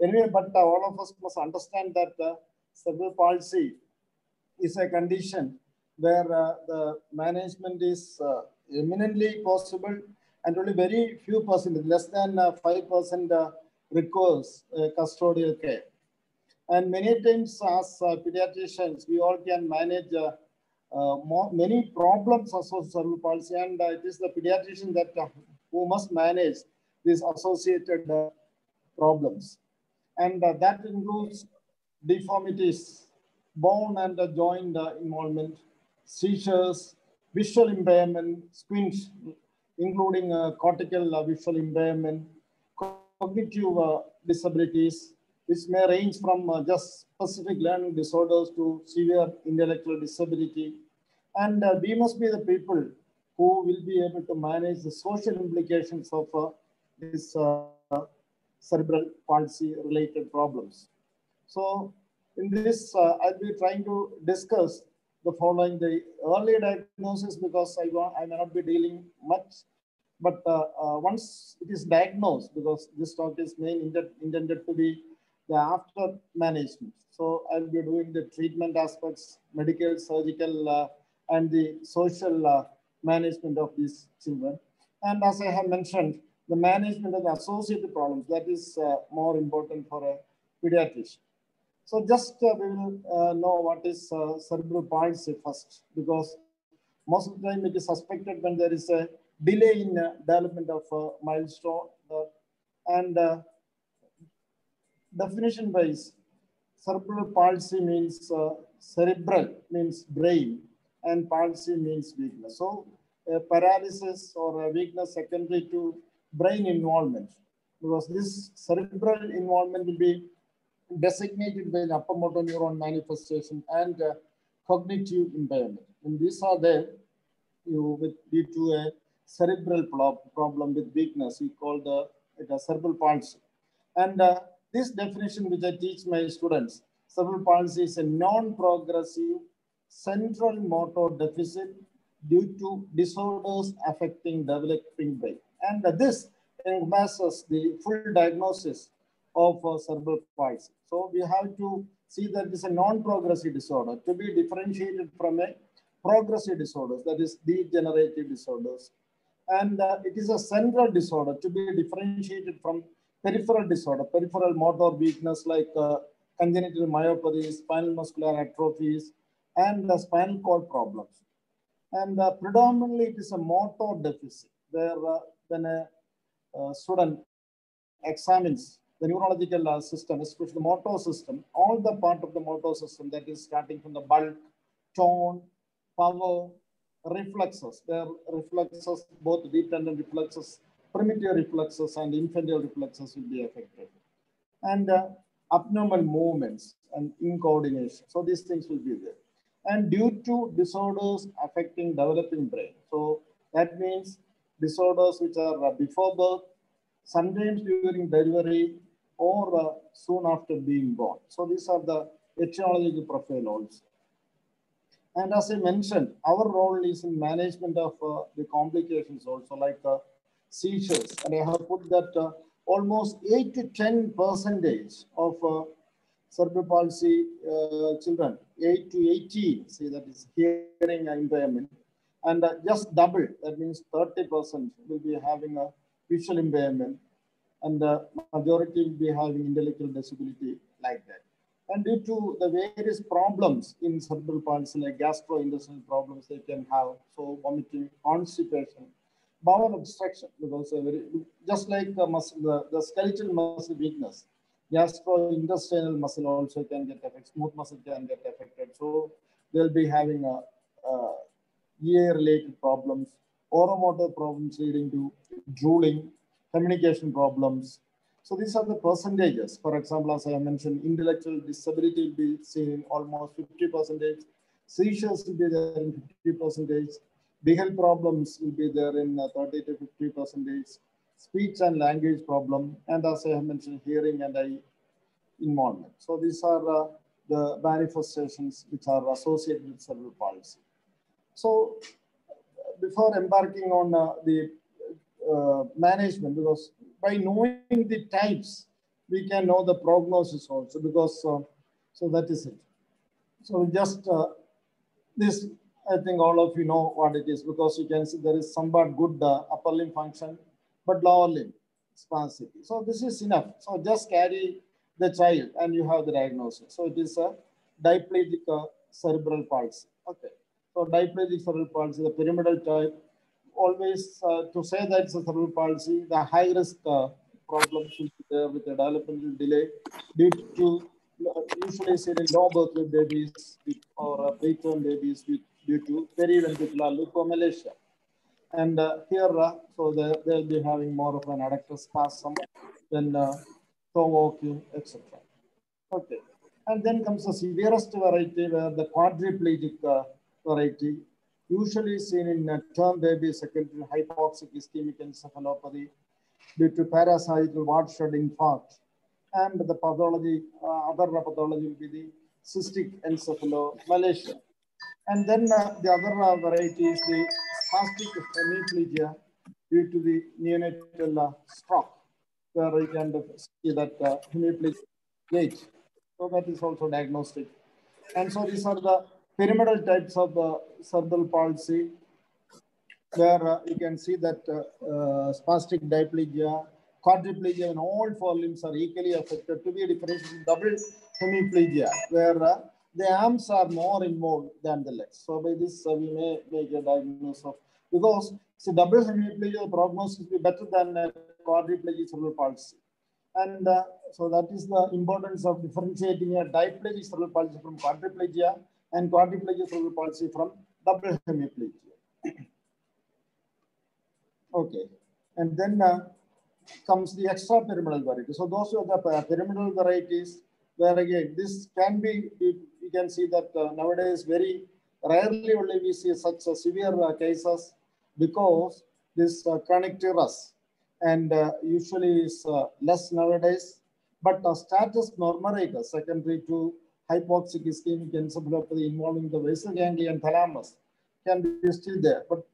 Anyway, but all of us must understand that cerebral palsy is a condition where the management is eminently possible, and only very few percent, less than 5% requires custodial care. And many times as pediatricians, we all can manage many problems associated with cerebral palsy, and it is the pediatrician that who must manage these associated problems. And that includes deformities, bone and joint involvement, seizures, visual impairment, squint, including cortical visual impairment, cognitive disabilities, which may range from just specific learning disorders to severe intellectual disability. And we must be the people who will be able to manage the social implications of this cerebral palsy related problems. So in this, I'll be trying to discuss the following: the early diagnosis, because I may not be dealing much, but once it is diagnosed, because this talk is mainly intended to be the after management. So I'll be doing the treatment aspects, medical, surgical, and the social management of these children. And as I have mentioned, the management of the associated problems, that is more important for a pediatrician. So just we will know what is cerebral palsy first, because most of the time it is suspected when there is a delay in development of milestone. And definition wise, cerebral palsy means cerebral means brain, and palsy means weakness. So paralysis or a weakness secondary to brain involvement, because this cerebral involvement will be designated by the upper motor neuron manifestation and cognitive impairment. And these are there, you will lead to a cerebral problem with weakness. We call it a cerebral palsy. And this definition, which I teach my students, cerebral palsy is a non-progressive central motor deficit due to disorders affecting developing brain. And this encompasses the full diagnosis of cerebral palsy. So we have to see that it is a non-progressive disorder to be differentiated from a progressive disorder, that is degenerative disorders. And it is a central disorder to be differentiated from peripheral disorder, peripheral motor weakness like congenital myopathy, spinal muscular atrophies, and spinal cord problems. And predominantly it is a motor deficit, where when a student examines the neurological system, especially the motor system, all the part of the motor system, that is starting from the bulk, tone, power, reflexes, where reflexes, both dependent reflexes, primitive reflexes, and infantile reflexes will be affected. And abnormal movements and incoordination. So these things will be there. And due to disorders affecting developing brain. So that means disorders which are before birth, sometimes during delivery, or soon after being born. So these are the etiological profile also. And as I mentioned, our role is in management of the complications also, like seizures. And I have put that almost 8 to 10% of cerebral palsy children, 8 to 18, see, that is hearing impairment, and just double, that means 30% will be having a visual impairment, and the majority will be having intellectual disability, like that. And due to the various problems in cerebral palsy, like gastrointestinal problems they can have, so vomiting, constipation, bowel obstruction, because just like the skeletal muscle weakness, gastrointestinal muscle also can get affected, smooth muscle can get affected. So they'll be having EA-related problems, oromotor problems leading to drooling, communication problems. So these are the percentages. For example, as I mentioned, intellectual disability will be seen in almost 50%. Seizures will be there in 50%. Behavioral problems will be there in 30 to 50%. Speech and language problem, and as I have mentioned, hearing and eye involvement. So these are the manifestations which are associated with cerebral palsy. So before embarking on the management, because by knowing the types, we can know the prognosis also, because so that is it. So just this, I think all of you know what it is, because you can see there is somewhat good upper limb function, but lower limb spasticity. So this is enough. So just carry the child and you have the diagnosis. So it is a diplegic cerebral palsy. Okay. So diplegic cerebral palsy, the pyramidal type. Always to say that it's a cerebral palsy, the high risk problems will be there with the developmental delay due to usually seen in low birth weight babies or preterm babies due to periventricular leukomalacia. And here, so they'll be having more of an adductor spasm than toe walking, etc. Okay. And then comes the severest variety, where the quadriplegic variety, usually seen in term babies secondary hypoxic ischemic encephalopathy due to parasitical watershed infarct. And the pathology, other pathology will be the cystic encephalomalacia. And then the other variety is the spastic hemiplegia due to the neonatal stroke, where you can see that hemiplegic gait. So that is also diagnostic. And so these are the pyramidal types of cerebral palsy, where you can see that spastic diplegia, quadriplegia, and all four limbs are equally affected, to be differentiated double hemiplegia, where the arms are more involved than the legs. So by this, we may make a diagnosis of, because see, double hemiplegia prognosis will be better than quadriplegic cerebral palsy. And so that is the importance of differentiating a diplegic cerebral palsy from quadriplegia and quadriplegic cerebral palsy from double hemiplegia. Okay. And then comes the extrapyramidal variety. So those are the pyramidal varieties, where again, this can be, you can see that nowadays very rarely only we see such severe cases, because this chronic teres and usually is less nowadays. But status normarica secondary to hypoxic ischemic encephalopathy involving the basal ganglia and thalamus can be still there. But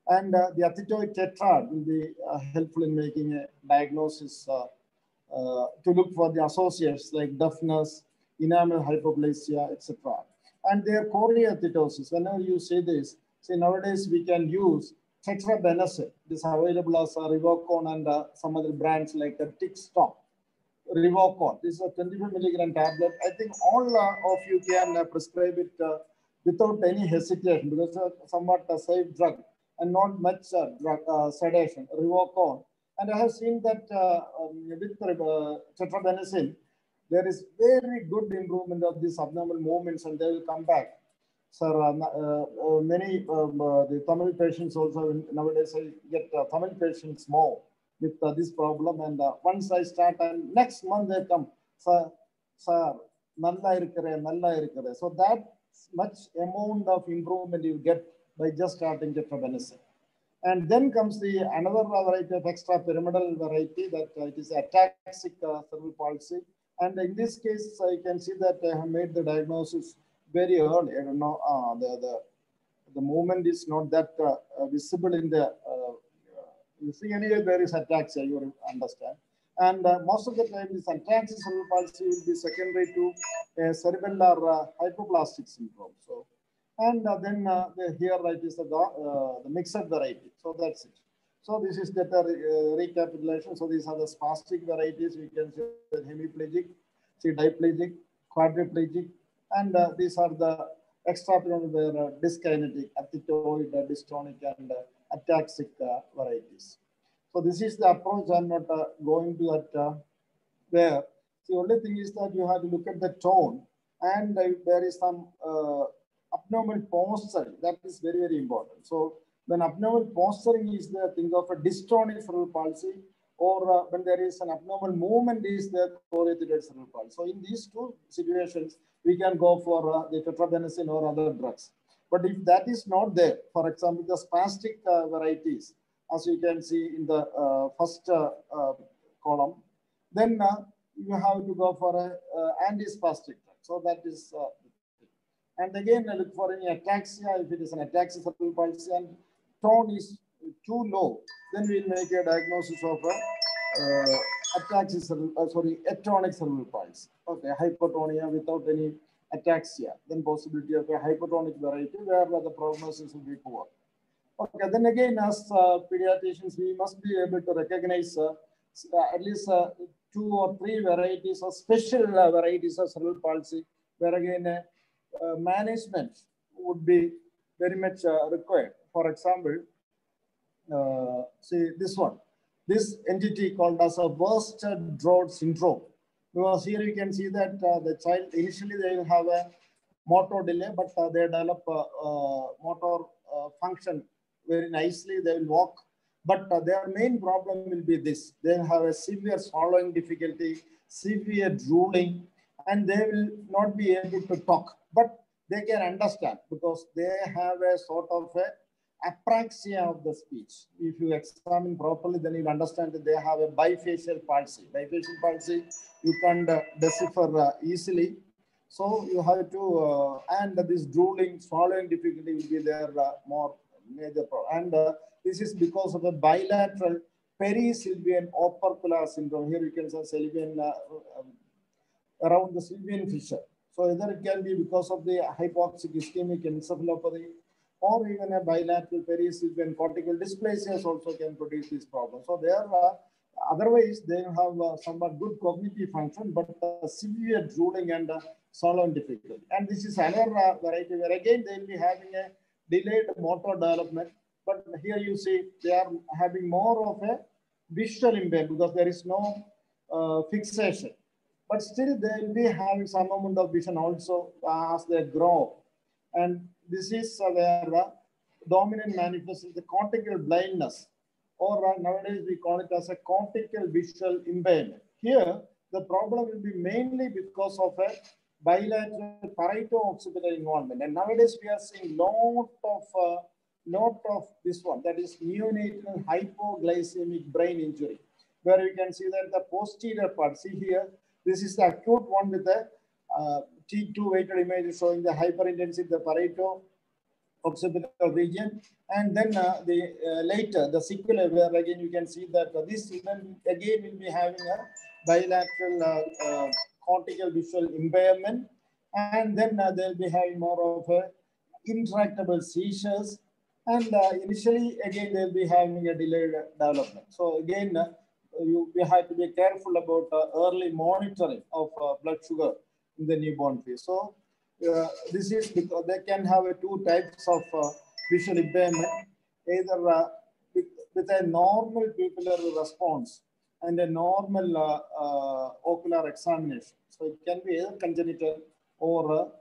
and the athetoid tetrad will be helpful in making a diagnosis to look for the associates like deafness, enamel hypoplasia, etc. And their choreathetosis. Whenever you say this, see, nowadays we can use tetrabenazine. It is available as a Rivocon and some other brands like a Tick-Stop. Rivocon. This is a 25 milligram tablet. I think all of you can prescribe it without any hesitation, because it's somewhat a safe drug and not much sedation. Rivocon. And I have seen that with tetrabenazine, there is very good improvement of these abnormal movements, and they will come back. Sir, many the Tamil patients also, nowadays I get Tamil patients more with this problem. And once I start, and next month they come, sir, nalla irukare. So that much amount of improvement you get by just starting tetrabenazine. And then comes the another variety of extrapyramidal variety, that it is ataxic cerebral palsy. And in this case, you can see that I have made the diagnosis very early. I don't know, the movement is not that visible in the, you see anyway there is ataxia, you understand. And most of the time this ataxic cerebral palsy will be secondary to cerebellar hypoplastic syndrome. So, and then here it is the mixed variety. So that's it. So this is the recapitulation. So these are the spastic varieties. We can see the hemiplegic, see diplegic, quadriplegic, and these are the extrapyramidal dyskinetic, athetoid, dystonic, and ataxic varieties. So this is the approach. I'm not going to that where. The only thing is that you have to look at the tone, and there is some abnormal posture. That is very, very important. So when abnormal posturing is there, think of a dystonic cerebral palsy, or when there is an abnormal movement is there, choreathetoid cerebral palsy. So in these two situations, we can go for the tetrabenazine or other drugs. But if that is not there, for example, the spastic varieties, as you can see in the first column, then you have to go for an antispastic drug. So that is, and again, I look for any ataxia. If it is an ataxic cerebral palsy and tone is too low, then we'll make a diagnosis of atonic cerebral palsy. Okay, hypotonia without any ataxia. Then possibility of a hypotonic variety where the prognosis will be poor. Okay, then again, as pediatricians, we must be able to recognize at least 2 or 3 varieties or special varieties of cerebral palsy, where again management would be very much required. For example, see this one, this entity called as a worsted Drod syndrome. Because here you can see that the child initially they will have a motor delay, but they develop motor function very nicely. They will walk, but their main problem will be this: they have a severe swallowing difficulty, severe drooling, and they will not be able to talk. But they can understand because they have a sort of a apraxia of the speech. If you examine properly, then you'll understand that they have a bifacial palsy. Bifacial palsy, you can't decipher easily. So you have to, and this drooling, swallowing difficulty will be their more major problem. And this is because of a bilateral perisylvian opercular syndrome. Here you can say Sylvian, around the Sylvian fissure. So either it can be because of the hypoxic ischemic encephalopathy, or even a bilateral perisylvian cortical dysplasias also can produce this problem. So they are otherwise they have somewhat good cognitive function, but severe drooling and swallowing difficulty. And this is another variety where again they will be having a delayed motor development. But here you see they are having more of a visual impairment because there is no fixation. But still they will be having some amount of vision also as they grow. And this is where dominant manifestation, the cortical blindness, or nowadays we call it as a cortical visual impairment. Here, the problem will be mainly because of a bilateral parieto-occipital involvement. And nowadays we are seeing lot of this one, that is neonatal hypoglycemic brain injury, where you can see that the posterior part, see here, this is the acute one with the T2 weighted image showing the hyperintensity, the Pareto occipital region, and then later the sequelae, where again you can see that this even again will be having a bilateral cortical visual impairment, and then they'll be having more of a intractable seizures, and initially again they'll be having a delayed development. So again, we have to be careful about early monitoring of blood sugar in the newborn phase. So this is because they can have 2 types of visual impairment, either with a normal pupillary response and a normal ocular examination. So it can be either congenital or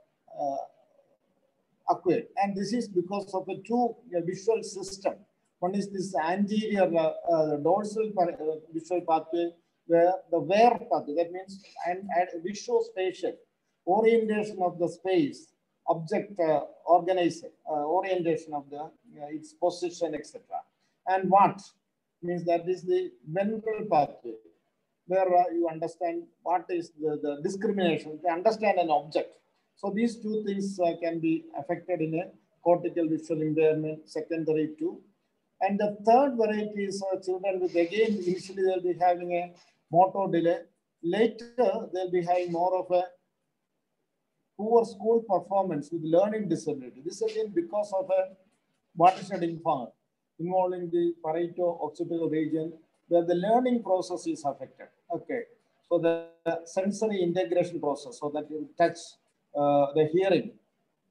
acquired. And this is because of the 2 visual system. One is this anterior dorsal visual pathway, where the wear pathway, that means and visuospatial orientation of the space, object organization, orientation of the its position, etc. And what means that is the ventral pathway, where you understand what is the discrimination, to understand an object. So these 2 things can be affected in a cortical visual impairment secondary to. And the third variety is children with, again, initially they'll be having a motor delay. Later, they'll be having more of a poor school performance with learning disability. This again because of a watershed infarct involving the parieto-occipital region, where the learning process is affected. Okay, so the sensory integration process, so that you touch, the hearing,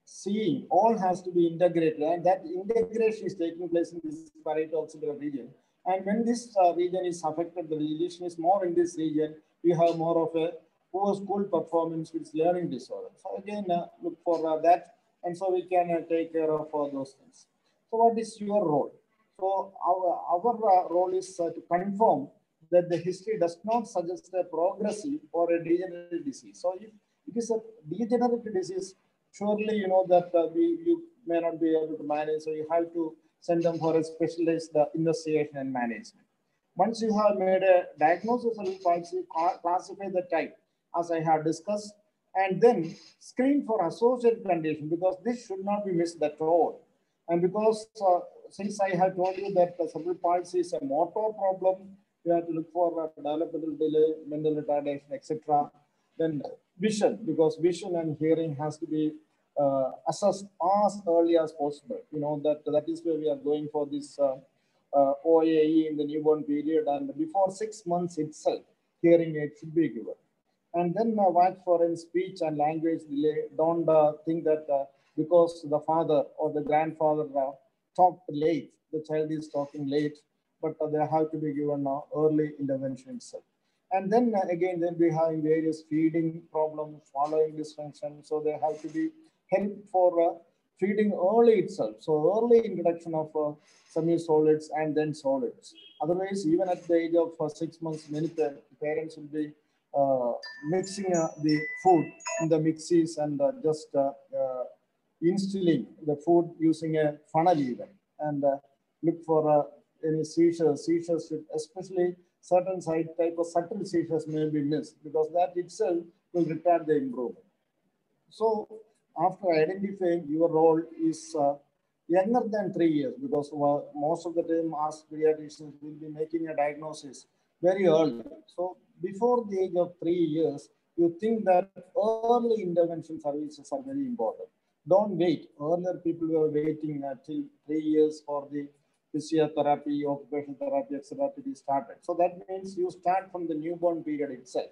seeing, all has to be integrated, and that integration is taking place in this parieto-occipital region. And when this region is affected, the lesion is more in this region, we have more of a poor school performance with learning disorder. So again, look for that, and so we can take care of all those things. So what is your role? So our role is to confirm that the history does not suggest a progressive or a degenerative disease. So if it is a degenerative disease, surely you know that you may not be able to manage, so you have to send them for a specialized investigation and management. Once you have made a diagnosis of palsy, classify the type, as I have discussed, and then screen for associated condition, because this should not be missed at all. And because since I have told you that cerebral palsy is a motor problem, You have to look for developmental delay, mental retardation, etc. Then vision, because vision and hearing has to be assessed as early as possible. You know, that is where we are going for this OAE in the newborn period, and before 6 months itself, hearing aid should be given. And then watch for in speech and language delay. Don't think that because the father or the grandfather talked late, the child is talking late, but they have to be given early intervention itself. And then again, they'll be having various feeding problems, swallowing dysfunction. So they have to be helped for feeding early itself. So early introduction of semi-solids and then solids. Otherwise, even at the age of 6 months, many parents will be mixing the food in the mixies and just instilling the food using a funnel even, and look for any seizures. Seizures should, especially certain type of subtle seizures may be missed, because that itself will retard the improvement. So after identifying, your role is younger than 3 years, because most of the time as pediatricians will be making a diagnosis very early. So before the age of 3 years, you think that early intervention services are very important. Don't wait. Earlier people were waiting till 3 years for the physiotherapy, occupational therapy, etc. to be started. So that means you start from the newborn period itself,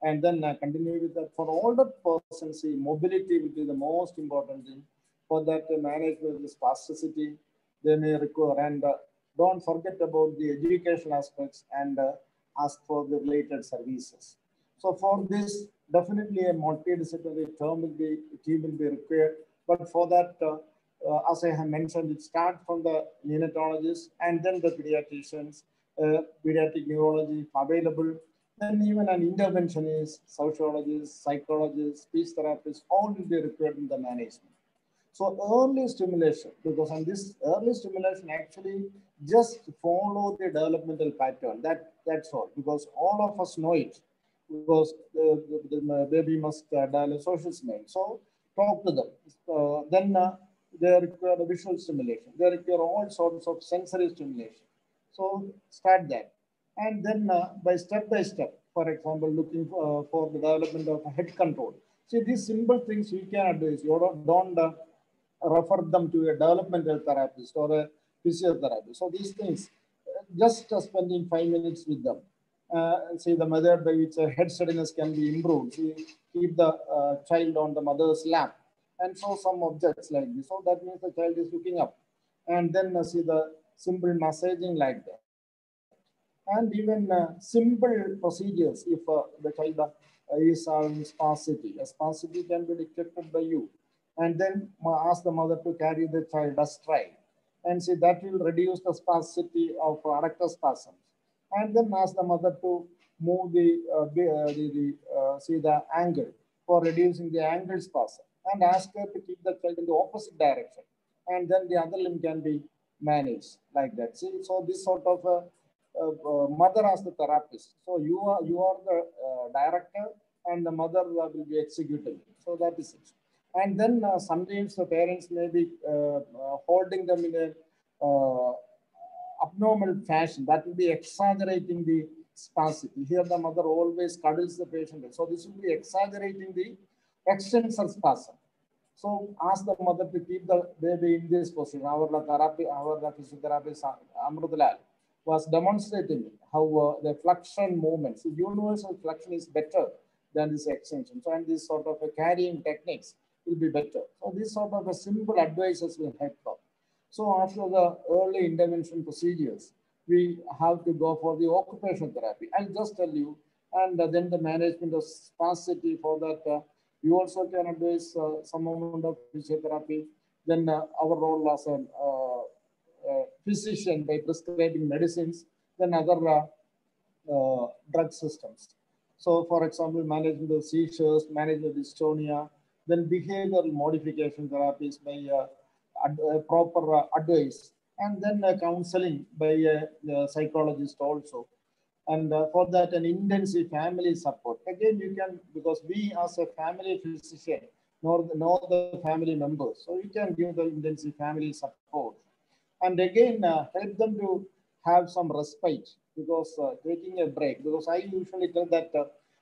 and then continue with that. For older persons, mobility will be the most important thing. For that, manage with this spasticity, they may require, and don't forget about the educational aspects, and ask for the related services. So for this, definitely a multidisciplinary team will be required. But for that, as I have mentioned, it starts from the neonatologists and then the pediatricians, pediatric neurology available. Then even an interventionist, sociologist, psychologist, speech therapist, all will be required in the management. So early stimulation, because on this early stimulation actually just follow the developmental pattern. That's all, because all of us know it, because the baby must dial a social smell. So talk to them. Then they require a visual stimulation. They require all sorts of sensory stimulation. So start that. And then by step, for example, looking for the development of head control. See, these simple things you can advise. You don't refer them to a developmental therapist or a physiotherapist. So these things, just spending 5 minutes with them. See the method by which head steadiness can be improved. See, keep the child on the mother's lap and show some objects like this. So that means the child is looking up. And then see the simple massaging like that. And even simple procedures if the child is having spasticity. A spasticity can be detected by you. And then ask the mother to carry the child astride. And see, that will reduce the spasticity of adductor spasms. And then ask the mother to move see the angle for reducing the angle spasm. And ask her to keep the child in the opposite direction. And then the other limb can be managed like that. See, so this sort of mother as the therapist. So you are the director, and the mother will be executing. So that is it. And then sometimes the parents may be holding them in a abnormal fashion. That will be exaggerating the spasticity. Here the mother always cuddles the patient. So this will be exaggerating the extensor spasm. So ask the mother to keep the baby in this position. Our physiotherapist Amrudlal was demonstrating how the flexion movements, the universal flexion is better than this extension. So, and this sort of carrying techniques will be better. So these sort of simple advices will help them. So after the early intervention procedures, we have to go for the occupational therapy. I'll just tell you, and then the management of spasticity. For that, you also can advise some amount of physiotherapy. Then our role as a physician by prescribing medicines, then other drug systems. So for example, management of seizures, management of dystonia, then behavioral modification therapies by proper advice, and then counseling by a psychologist also. And for that, an intensive family support. Again, you can, because we as a family physician know the family members, so you can give the intensive family support. And again, help them to have some respite, because taking a break, because I usually tell that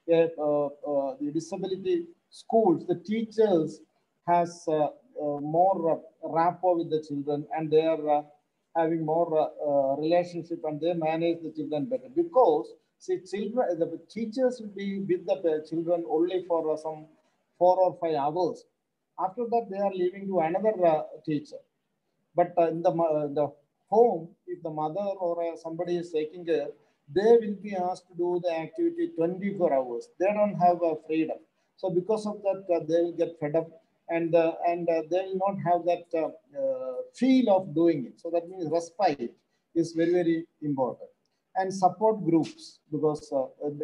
the disability schools, the teachers has more rapport with the children, and they are having more relationship, and they manage the children better, because see, children, the teachers will be with the children only for some 4 or 5 hours. After that, they are leaving to another teacher. But in the home, if the mother or somebody is taking care, they will be asked to do the activity 24 hours. They don't have freedom. So because of that, they will get fed up, and they will not have that feel of doing it. So that means respite is very, very important. And support groups, because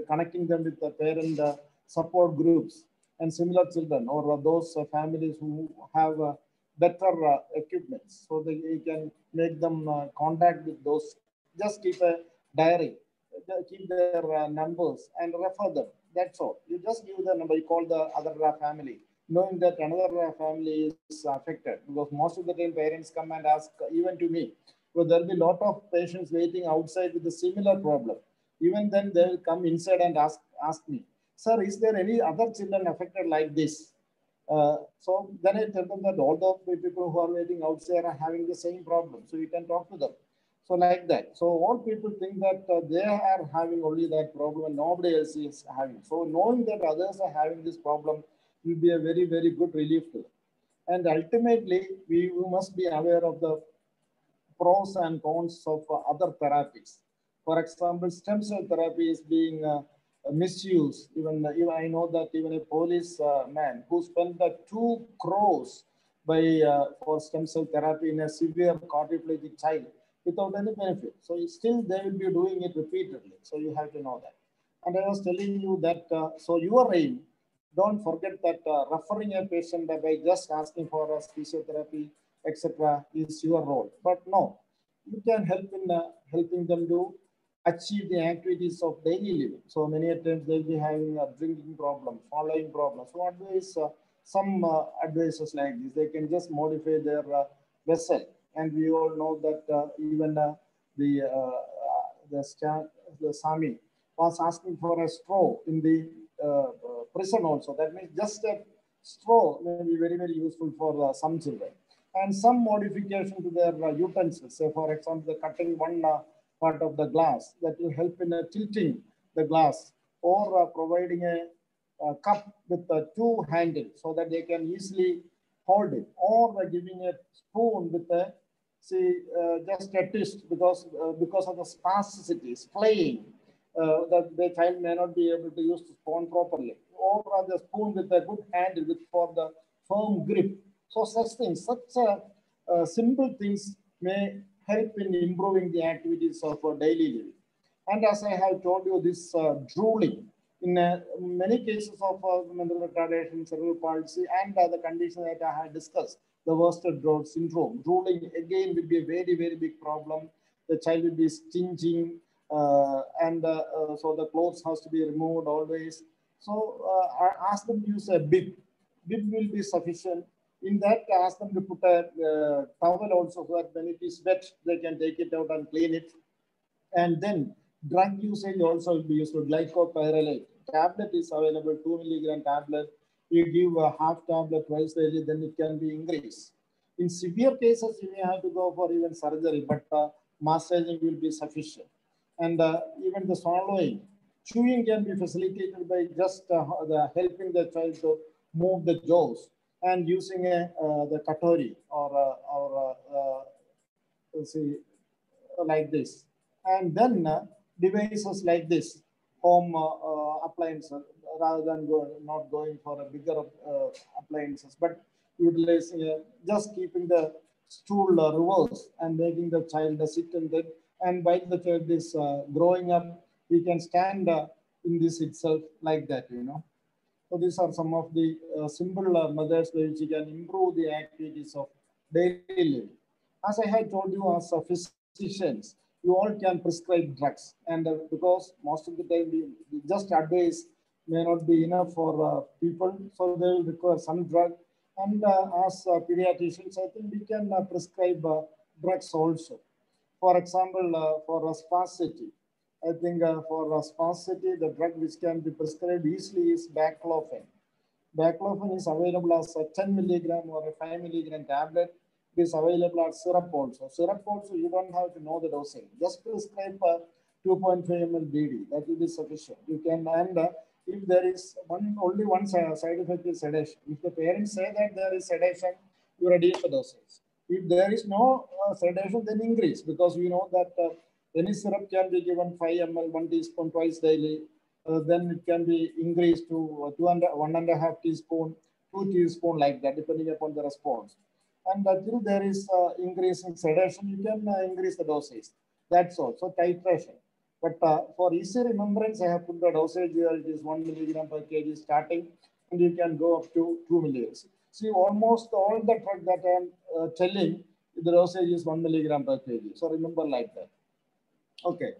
connecting them with the parent support groups and similar children, or those families who have better equipments, so that you can make them contact with those. Just keep a diary, keep their numbers and refer them. That's all. You just give the number, you call the other family, knowing that another family is affected, because most of the time parents come and ask, even to me, so there'll be a lot of patients waiting outside with a similar problem. Even then, they'll come inside and ask me, sir, is there any other children affected like this? So then I tell them that all the people who are waiting outside are having the same problem. So you can talk to them. So like that. So all people think that they are having only that problem and nobody else is having. So knowing that others are having this problem will be a very, very good relief to them. And ultimately, we must be aware of the pros and cons of other therapies. For example, stem cell therapy is being misused. Even I know that even a police man who spent 2 crores for stem cell therapy in a severe quadriplegic child without any benefit. So still they will be doing it repeatedly. So you have to know that. And I was telling you that, so your aim, don't forget that referring a patient by just asking for a physiotherapy, etc., is your role. But no, you can help in helping them to achieve the activities of daily living. So many times they'll be having a drinking problem, swallowing problem. So advice, some advices like this, they can just modify their vessel. And we all know that even the Sami was asking for a straw in the prison also. That means just a straw may be very, very useful for some children. And some modification to their utensils. Say, for example, cutting one part of the glass, that will help in tilting the glass, or providing a cup with 2 handles so that they can easily hold it, or giving a spoon with a, just a twist, because of the spasticity, splaying, that the child may not be able to use the spoon properly, or the spoon with a good handle for the firm grip. So such things, such simple things may help in improving the activities of daily living. And as I have told you, this drooling, in many cases of mental retardation, cerebral palsy, and the condition that I have discussed, the worsted drooling syndrome, drooling again will be a very, very big problem. The child will be stinging, and so the clothes has to be removed always. So I ask them to use a bib. Bib will be sufficient. In that, ask them to put a towel also, so that when it is wet, they can take it out and clean it. And then drug usage also will be useful. Glycopyrrolate tablet is available, 2 milligram tablet. You give a half tablet twice daily, then it can be increased. In severe cases, you may have to go for even surgery, but massaging will be sufficient. And even the swallowing, chewing can be facilitated by just helping the child to move the jaws, and using the katori or like this. And then devices like this, home appliances, rather than not going for a bigger appliances, but utilizing just keeping the stool reverse and making the child sit in that. And while the child is growing up, he can stand in this itself like that, you know. So these are some of the simple methods by which you can improve the activities of daily living. As I had told you, as physicians, you all can prescribe drugs. And because most of the time, we just advice may not be enough for people, so they will require some drug. And as pediatricians, I think we can prescribe drugs also. For example, for spasticity, I think for spasticity, the drug which can be prescribed easily is baclofen. Baclofen is available as a 10 milligram or a 5 milligram tablet. It is available as syrup also. Syrup also, you don't have to know the dosing. Just prescribe 2.5 ml BD. That will be sufficient. You can, and if there is only one side effect is sedation. If the parents say that there is sedation, you reduce the dosage. If there is no sedation, then increase, because we know that any syrup can be given 5 ml, 1 teaspoon twice daily. Then it can be increased to 1.5 teaspoon, 2 teaspoon, like that, depending upon the response. And until there is increase in sedation, you can increase the dosage. That's all. So titration. But for easy remembrance, I have put the dosage here. It is 1 milligram per kg starting, and you can go up to 2 milligrams. See, almost all the drug that I am telling, the dosage is 1 milligram per kg. So remember like that. Okay.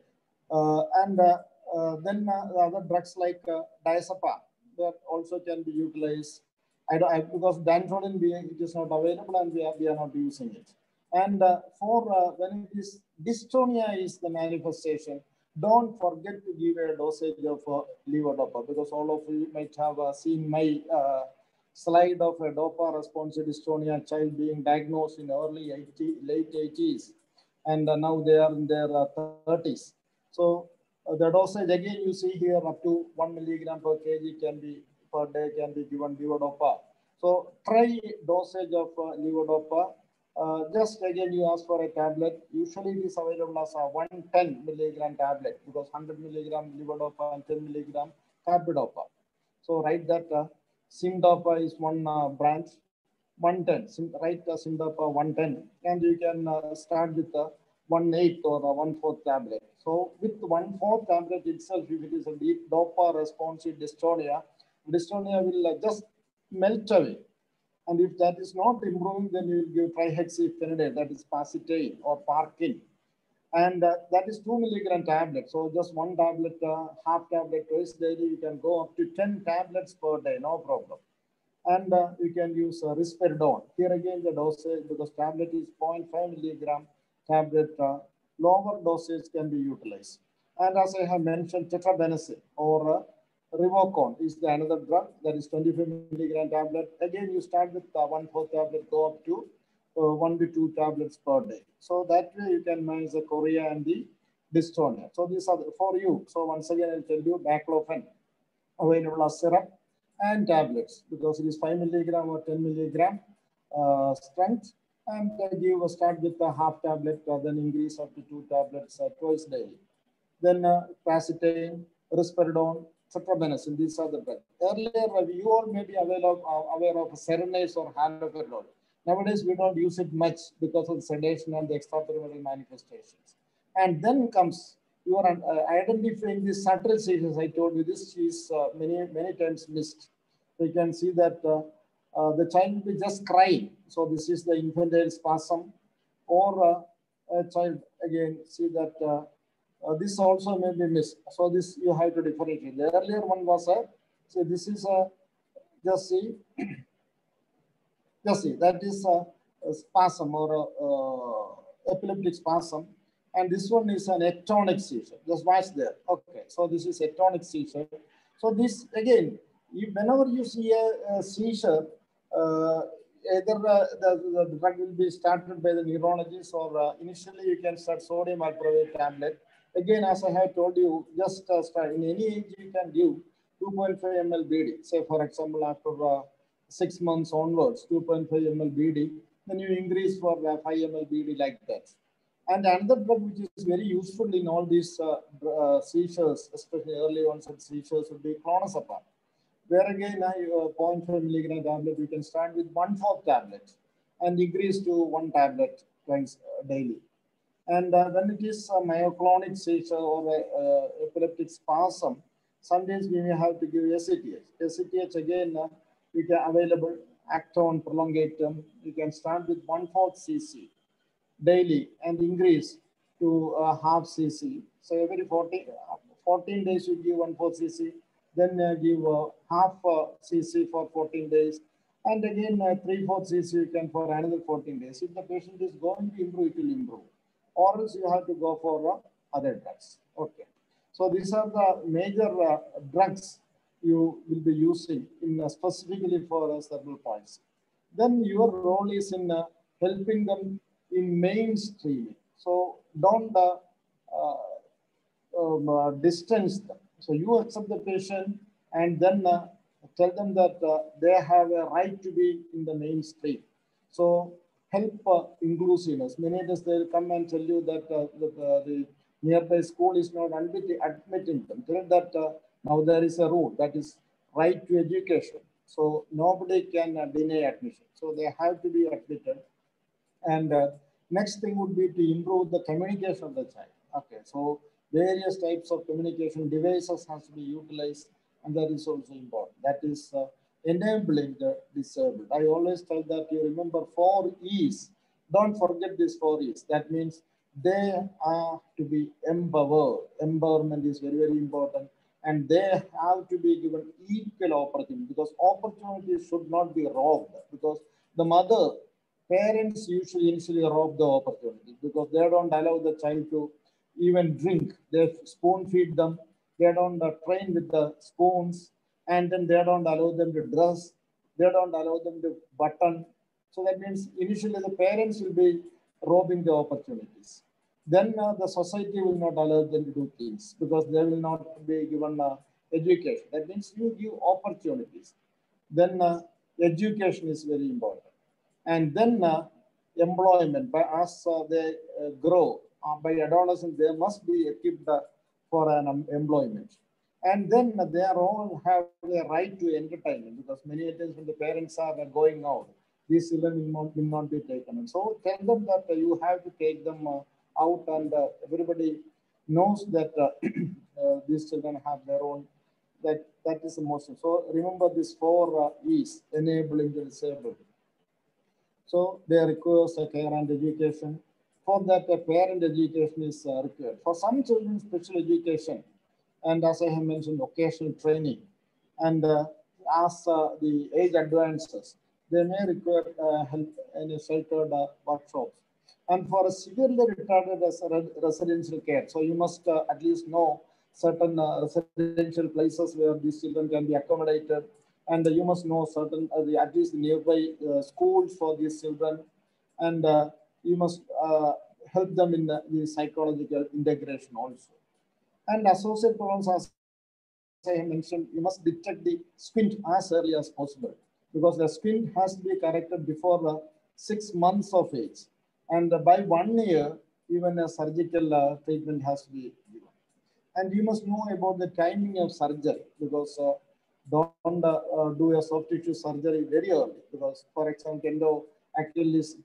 Then the other drugs like diazepam, that also can be utilized. Because dantrolene, it is not available, and we are not using it. And when it is dystonia is the manifestation, don't forget to give a dosage of levodopa, because all of you might have seen my slide of a dopa responsive dystonia child being diagnosed in late 80s, and now they are in their 30s. So the dosage again you see here up to 1 milligram per kg per day can be given levodopa. So try dosage of levodopa. Just again you ask for a tablet. Usually it is available as a 110 milligram tablet, because 100 milligram levodopa and 10 milligram carbidopa. So write that Simdopa is one branch, 110. Write Simdopa 110, and you can start with 1/8 or 1/4 tablet. So with 1/4 tablet itself, if it is a deep dopa responsive dystonia will just melt away. And if that is not improving, then you will give trihexyphenidae, that is Pacitane or Parkin. And that is 2 milligram tablet. So just one tablet, half tablet twice daily, you can go up to 10 tablets per day, no problem. And you can use risperidone. Here again, the dosage, because tablet is 0.5 milligram tablet, lower dosage can be utilized. And as I have mentioned, tetrabenazine or Rivocon is another drug that is 25 milligram tablet. Again, you start with 1/4 tablet, go up to 1 to 2 tablets per day. So that way you can manage the chorea and the dystonia. So these are for you. So once again, I'll tell you baclofen available as syrup and tablets, because it is 5 milligram or 10 milligram strength. And start with a half tablet, then increase up to 2 tablets twice daily. Then Pacitane, risperidone, tetrabenazine. These are the drugs. Earlier, you all may be aware of Serenase or haloperidol. Nowadays, we don't use it much because of sedation and the extrapyramidal manifestations. And then comes you are identifying the subtle seizures. I told you this is many times missed. So you can see that the child will be just crying. So this is the infantile spasm, or a child again see that this also may be missed. So this you have to differentiate. The earlier one was so this is just see that is a spasm or epileptic spasm, and this one is an ectonic seizure. Just watch there. Okay, so this is ectonic seizure. So this again, whenever you see a seizure, either the drug will be started by the neurologist, or initially you can start sodium valproate tablet. Again, as I have told you, just start in any age you can give 2.5 ml BD. Say for example, after 6 months onwards, 2.5 ml BD, then you increase for 5 ml BD like that. And another drug which is very useful in all these seizures, especially early onset seizures, would be clonazepam. Where again, 0.5 milligram tablet, you can start with 1/4 tablet and increase to 1 tablet twice daily. And when it is a myoclonic seizure or epileptic spasm, sometimes we may have to give ACTH. ACTH again, you can available Acton prolongatum. You can start with 1/4 cc daily and increase to half cc. So every 14 days you give 1/4 cc, then give half cc for 14 days, and again 3/4 cc you can for another 14 days. If the patient is going to improve, it will improve. or else you have to go for other drugs. Okay. So these are the major drugs you will be using in specifically for cerebral palsy. Then your role is in helping them in mainstreaming. So don't distance them. So you accept the patient and then tell them that they have a right to be in the mainstream. So help inclusiveness. Many times they will come and tell you that the nearby school is not admitting them. Tell that now there is a rule that is right to education. So nobody can deny admission. So they have to be admitted. And next thing would be to improve the communication of the child. Okay, so various types of communication devices has to be utilized, and that is also important. That is enabling the disabled. I always tell that you remember 4 E's. Don't forget these 4 E's. That means they are to be empowered. Empowerment is very, very important. And they have to be given equal opportunity, because opportunity should not be robbed, because the mother, parents usually initially rob the opportunity because they don't allow the child to even drink. They spoon feed them. They don't train with the spoons, and then they don't allow them to dress. They don't allow them to button. So that means initially the parents will be robbing the opportunities. Then the society will not allow them to do things because they will not be given education. That means you give opportunities. Then education is very important. And then employment, by as they grow, by adolescence, they must be equipped for an employment. And then they all have a right to entertainment, because many times when the parents are going out, these children will not be taken. And so tell them that you have to take them out, and everybody knows that these children have their own, that is the most. So remember these 4 E's: enabling the disabled. So they require care and education. For that, parent education is required. For some children, special education, and as I have mentioned, vocational training. And as the age advances, they may require help in sheltered workshops. And for a severely retarded residential care, so you must at least know certain residential places where these children can be accommodated, and you must know certain at least nearby schools for these children, and you must help them in the psychological integration also. And associate problems, as I mentioned, you must detect the squint as early as possible, because the squint has to be corrected before 6 months of age, and by 1 year, even a surgical treatment has to be given. And you must know about the timing of surgery, because don't do a soft tissue surgery very early, because, for example, tendo Achilles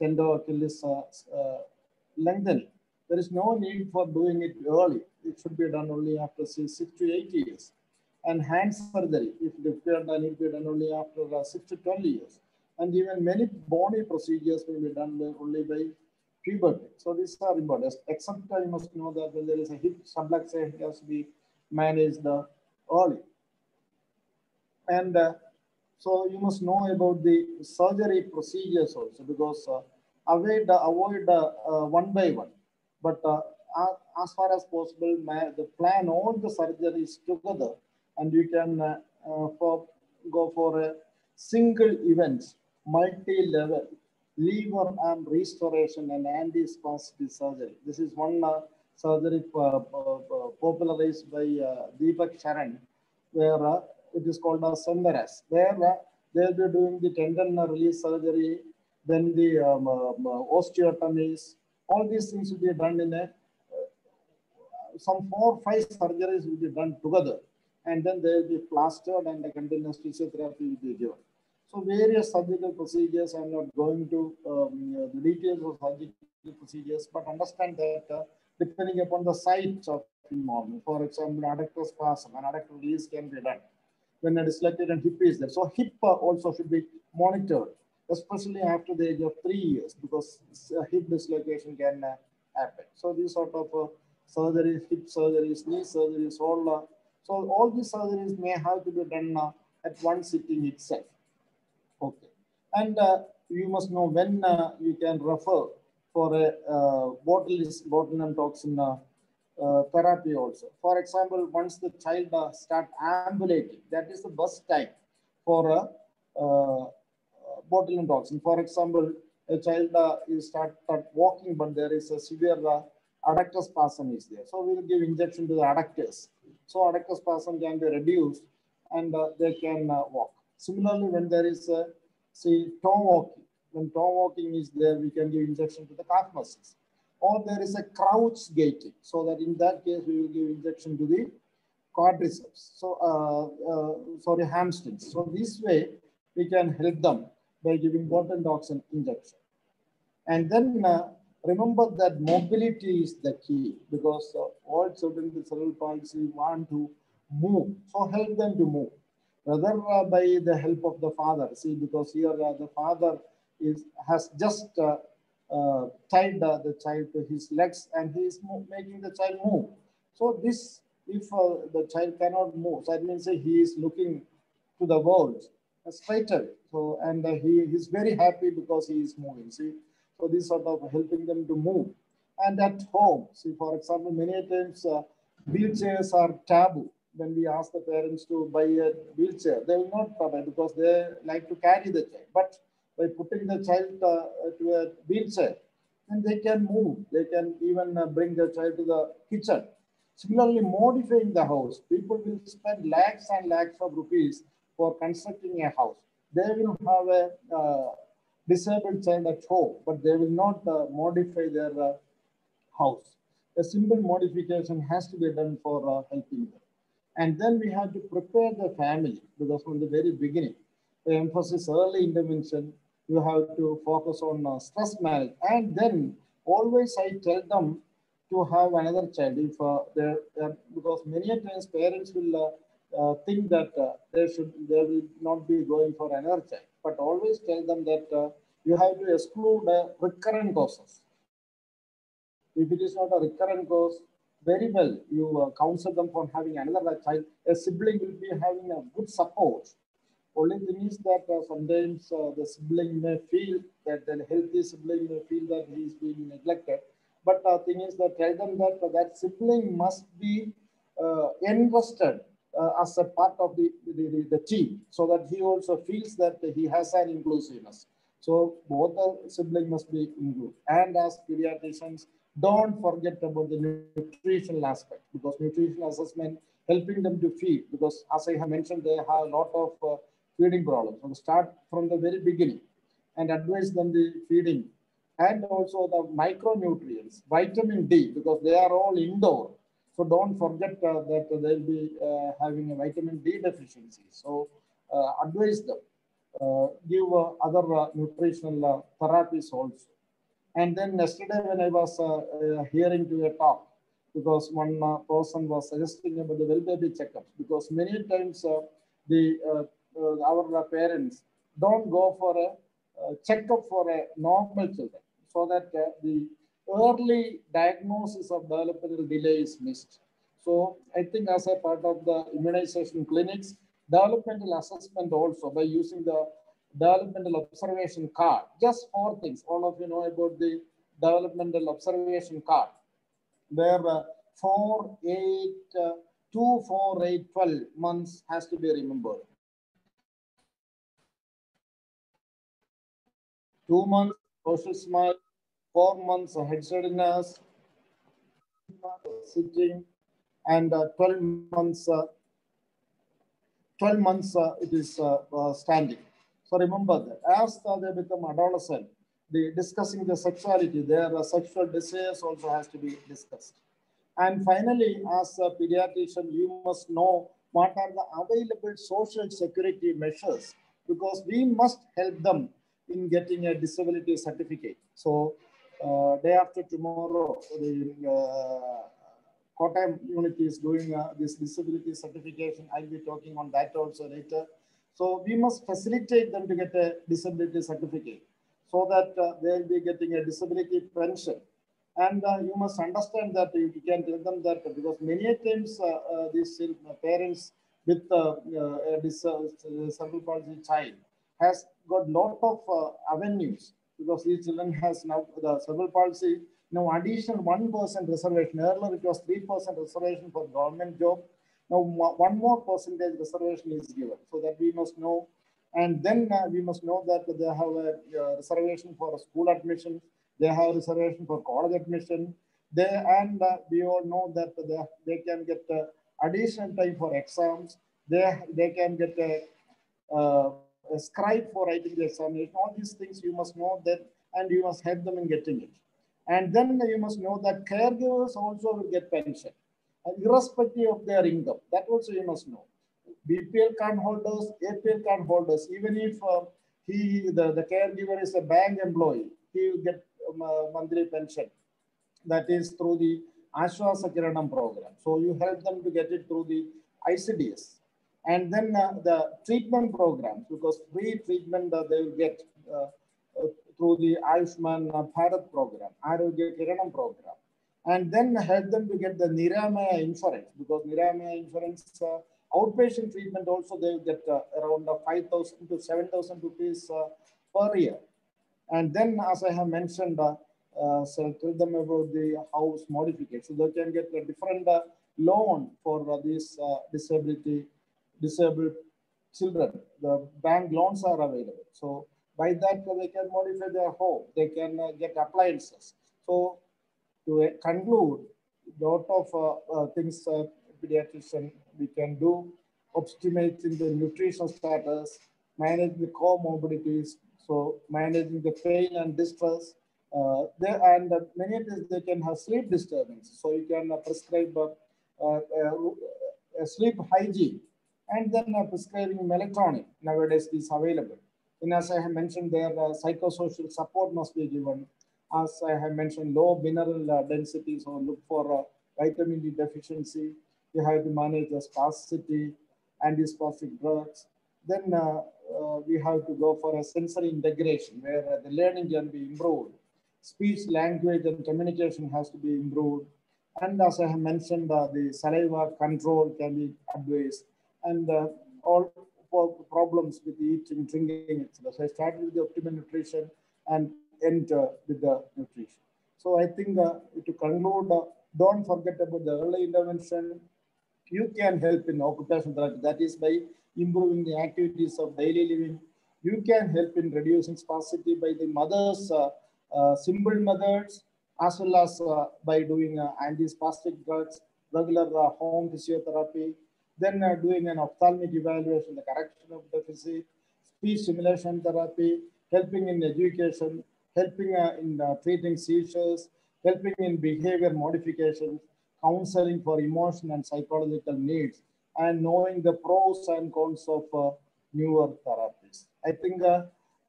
lengthening. There is no need for doing it early. It should be done only after 6 to 8 years. And hand surgery, if required, need to be done only after 6 to 12 years. And even many bony procedures will be done only by puberty. So these are important. Except you must know that when there is a hip subluxation, it has to be managed early. And so you must know about the surgery procedures also, because avoid one by one. But as far as possible, plan all the surgeries together, and you can go for a single event, multi-level, liver arm restoration and anti-spastic surgery. This is one surgery popularized by Deepak Sharan, where it is called as Sundaras, where they'll be doing the tendon release surgery, then the osteotomies. All these things will be done in a some 4 or 5 surgeries will be done together, and then they will be plastered and the continuous physiotherapy will be given. So various surgical procedures, I'm not going to the details of surgical procedures, but understand that depending upon the site of involvement, for example, adductor spasm and adductor release can be done when a dislocated hip is there. So hip also should be monitored, especially after the age of 3 years, because hip dislocation can happen. So these sort of surgeries, hip surgeries, knee surgeries, all. So all these surgeries may have to be done at one sitting itself. Okay. And you must know when you can refer for a botulinum toxin therapy also. For example, once the child start ambulating, that is the best time for a botulinum toxin. For example, a child is start walking, but there is a severe adductor spasm is there. So we will give injection to the adductors. So adductor spasm can be reduced and they can walk. Similarly, when there is say toe walking, when toe walking is there, we can give injection to the calf muscles. Or there is a crouch gating, so that in that case we will give injection to the quadriceps. So sorry, hamstrings. So this way we can help them by giving botulinum toxin injection. And then remember that mobility is the key, because all children with cerebral palsy want to move. So help them to move, rather by the help of the father. See, because here the father has just tied the child to his legs and he is making the child move. So this, if the child cannot move, so that means he is looking to the world straight away. So, and he is very happy because he is moving. See, so this sort of helping them to move. And at home, see, for example, many times wheelchairs are taboo. When we ask the parents to buy a wheelchair, they will not buy because they like to carry the child. But by putting the child to a wheelchair, then they can move. They can even bring the child to the kitchen. Similarly, modifying the house. People will spend lakhs and lakhs of rupees for constructing a house. They will have a disabled child at home, but they will not modify their house. A simple modification has to be done for helping them. And then we have to prepare the family, because from the very beginning, the emphasis early intervention, you have to focus on stress management. And then always I tell them to have another child if because many times parents will think that they will not be going for another child. But always tell them that you have to exclude recurrent causes. If it is not a recurrent cause, very well, you counsel them for having another child. A sibling will be having a good support. Only thing is that sometimes the sibling may feel that the healthy sibling may feel that he is being neglected. But the thing is that tell them that that sibling must be entrusted as a part of the team, so that he also feels that he has an inclusiveness. So both the siblings must be included. And as pediatricians, don't forget about the nutritional aspect, because nutritional assessment helping them to feed, because as I have mentioned, they have a lot of feeding problems. So start from the very beginning and advise them the feeding, and also the micronutrients, vitamin D, because they are all indoor. So don't forget that they'll be having a vitamin D deficiency. So advise them, give other nutritional therapies also. And then yesterday when I was hearing to a talk, because one person was suggesting about the well-baby checkups, because many times our parents don't go for a checkup for a normal children, so that the early diagnosis of developmental delay is missed. So I think as a part of the immunization clinics, developmental assessment also by using the developmental observation card. Just 4 things. All of you know about the developmental observation card, where 4, 8, 2, 4, 8, 12 months has to be remembered. 2 months social smile, 4 months head steadiness, sitting, and 12 months. 12 months it is standing. So remember that as they become adolescent, discussing the sexuality, their sexual desires also has to be discussed. And finally, as a pediatrician, you must know what are the available social security measures, because we must help them in getting a disability certificate. So day after tomorrow, the Kottayam unit is doing this disability certification. I'll be talking on that also later. So we must facilitate them to get a disability certificate, so that they'll be getting a disability pension. And you must understand that you can tell them that, because many times these parents with a cerebral palsy child has got lot of avenues because these children has now the cerebral palsy. Now additional 1% reservation. Earlier it was 3% reservation for government job. Now one more percentage reservation is given, so that we must know. And then we must know that they have a reservation for school admission. They have reservation for college admission. We all know that they can get additional time for exams. They can get a scribe for writing the examination. All these things you must know that, and you must help them in getting it. And then you must know that caregivers also will get pension, irrespective of their income. That also you must know. BPL card holders, APL card holders, even if the caregiver is a bank employee, he will get monthly pension. That is through the Ashwasa Kiranam program. So you help them to get it through the ICDS. And then the treatment programs, because free treatment they will get through the Ayushman Bharat program, Arogya Kiranam program. And then help them to get the Niramaya insurance, because Niramaya insurance outpatient treatment also they will get around 5,000 to 7,000 rupees per year. And then, as I have mentioned, so tell them about the house modification. So they can get a different loan for these disabled children. The bank loans are available. So by that they can modify their home. They can get appliances. So to conclude, a lot of things pediatrician we can do, optimizing the nutritional status, manage the comorbidities, so managing the pain and distress. Many times they can have sleep disturbance. So you can prescribe sleep hygiene, and then prescribing melatonin. Nowadays is available. And as I have mentioned, their psychosocial support must be given. As I have mentioned, low mineral density, so look for vitamin D deficiency. You have to manage the spasticity, antispastic drugs. Then we have to go for a sensory integration where the learning can be improved. Speech, language, and communication has to be improved. And as I have mentioned, the saliva control can be advised. And all problems with eating, drinking, etc. So I started with the optimal nutrition and end with the nutrition. So I think to conclude, don't forget about the early intervention. You can help in occupational therapy. That is by improving the activities of daily living. You can help in reducing spasticity by the mother's simple methods, as well as by doing anti-spastic drugs, regular home physiotherapy, then doing an ophthalmic evaluation, the correction of deficit, speech stimulation therapy, helping in education, helping in treating seizures, helping in behavior modifications, counseling for emotion and psychological needs, and knowing the pros and cons of newer therapies. I think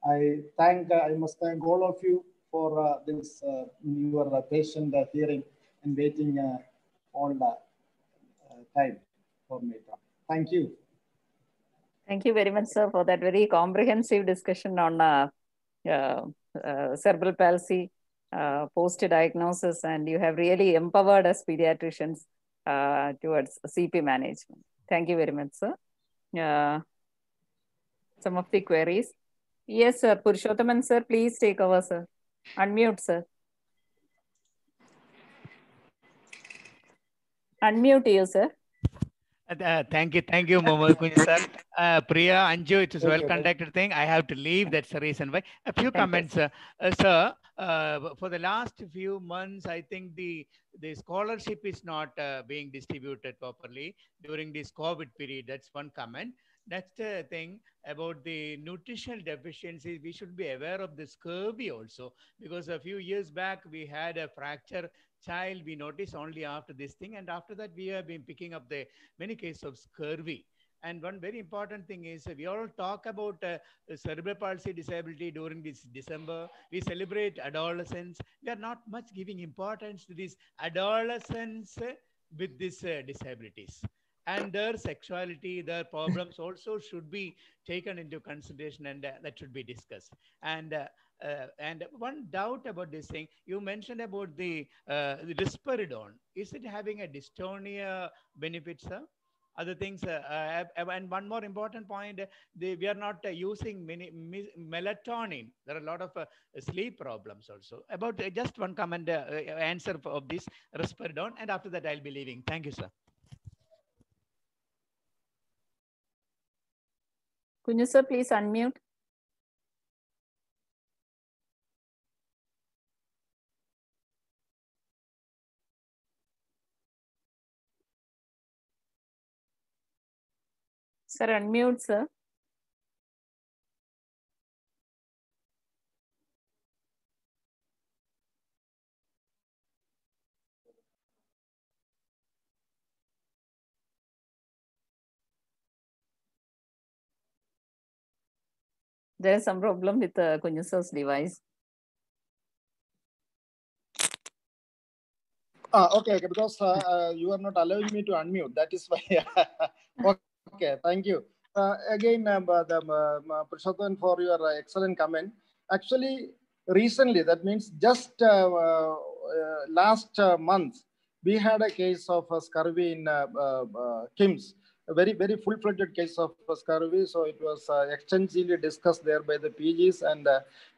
I must thank all of you for this your patient hearing and waiting all the time for me. Thank you. Thank you very much, sir, for that very comprehensive discussion on cerebral palsy, post-diagnosis, and you have really empowered us pediatricians towards CP management. Thank you very much, sir. Some of the queries. Yes, sir. Purushothaman, sir, please take over, sir. Unmute, sir. Unmute you, sir. Thank you, Mohammed Kunj sir. Priya, Anju, it is a well-conducted thing. I have to leave. That's the reason why. A few comments, sir. For the last few months, I think the scholarship is not being distributed properly during this COVID period. That's one comment. Next thing about the nutritional deficiencies, we should be aware of the scurvy also, because a few years back we had a fracture child we noticed only after this thing, and after that we have been picking up the many cases of scurvy. And one very important thing is we all talk about cerebral palsy disability during this December. We celebrate adolescents. We are not much giving importance to these adolescents with these disabilities. And their sexuality, their problems also should be taken into consideration, and that should be discussed. And one doubt about this thing, you mentioned about the risperidone. Is it having a dystonia benefit, sir? other things. And one more important point, we are not using melatonin. There are a lot of sleep problems also. About just one comment, answer of this risperidone, and after that I'll be leaving. Thank you, sir. Kunju sir, please unmute. Sir, unmute, sir. There is some problem with Kunju sir's device. Okay, because you are not allowing me to unmute. That is why. Okay, thank you. Again, Purushottam, for your excellent comment. Actually, recently, that means just last month, we had a case of scurvy in KIMS, a very, very full-fledged case of scurvy. So it was extensively discussed there by the PGs, and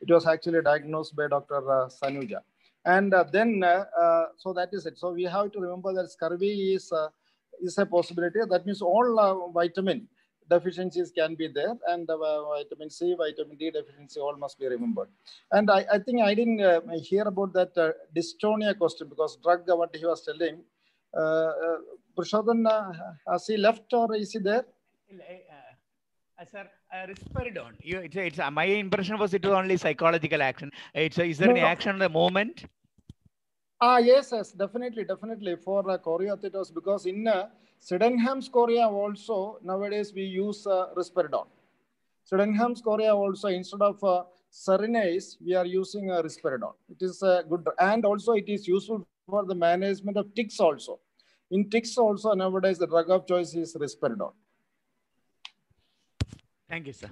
it was actually diagnosed by Dr. Sanuja. And then, so that is it. So we have to remember that scurvy is a possibility. That means all vitamin deficiencies can be there, and vitamin C, vitamin D deficiency, all must be remembered. And I think I didn't hear about that dystonia question, because drug, what he was telling. Purushottam, has he left or is he there? Sir, risperidone. My impression was it was only psychological action. Is there any action on the moment? Yes, definitely for choreoathetosis, because in Sydenham's chorea also nowadays we use risperidone. Sydenham's chorea also, instead of Serenase, we are using risperidone. It is good, and also it is useful for the management of tics also. In tics also nowadays the drug of choice is risperidone. Thank you, sir.